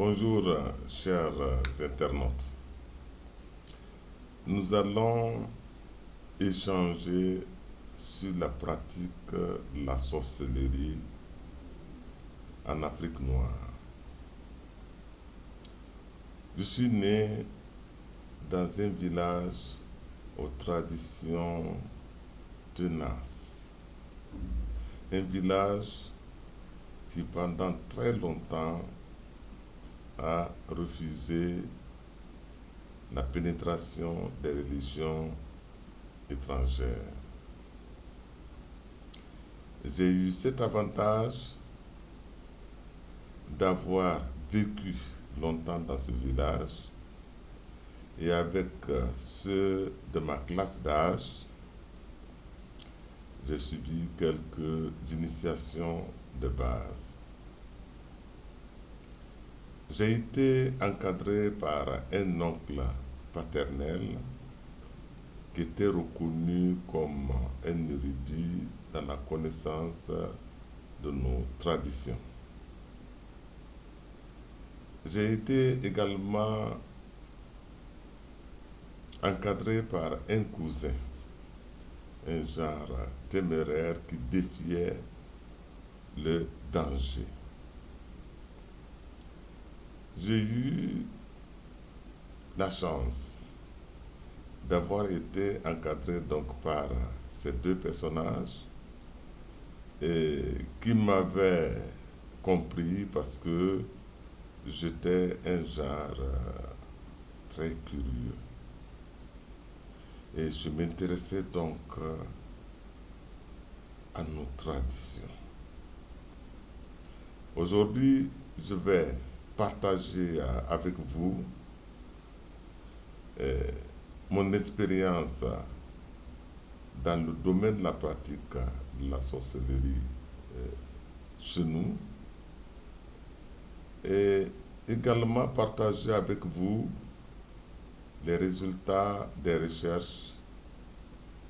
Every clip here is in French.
Bonjour, chers internautes. Nous allons échanger sur la pratique de la sorcellerie en Afrique noire. Je suis né dans un village aux traditions tenaces. Un village qui pendant très longtemps a refusé la pénétration des religions étrangères. J'ai eu cet avantage d'avoir vécu longtemps dans ce village et avec ceux de ma classe d'âge, j'ai subi quelques initiations de base. J'ai été encadré par un oncle paternel qui était reconnu comme un érudit dans la connaissance de nos traditions. J'ai été également encadré par un cousin, un genre téméraire qui défiait le danger. J'ai eu la chance d'avoir été encadré donc par ces deux personnages et qui m'avaient compris parce que j'étais un genre très curieux. Et je m'intéressais donc à nos traditions. Aujourd'hui, je vais partager avec vous mon expérience dans le domaine de la pratique de la sorcellerie chez nous et également partager avec vous les résultats des recherches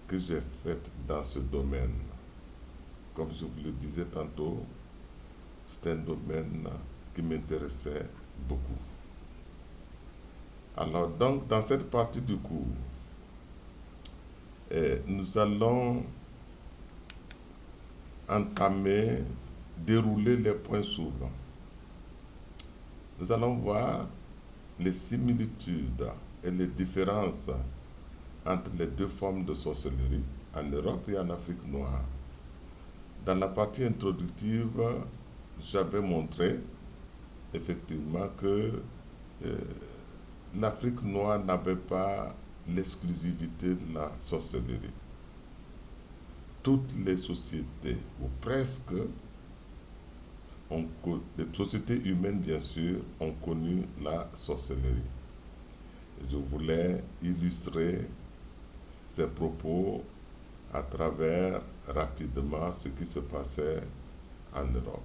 que j'ai faites dans ce domaine. Comme je vous le disais tantôt, c'est un domaine qui m'intéressait beaucoup. Alors donc, dans cette partie du cours, nous allons dérouler les points suivants. Nous allons voir les similitudes et les différences entre les deux formes de sorcellerie en Europe et en Afrique noire. Dans la partie introductive, j'avais montré effectivement que l'Afrique noire n'avait pas l'exclusivité de la sorcellerie. Toutes les sociétés, ou presque, les sociétés humaines bien sûr, ont connu la sorcellerie. Je voulais illustrer ces propos à travers rapidement ce qui se passait en Europe.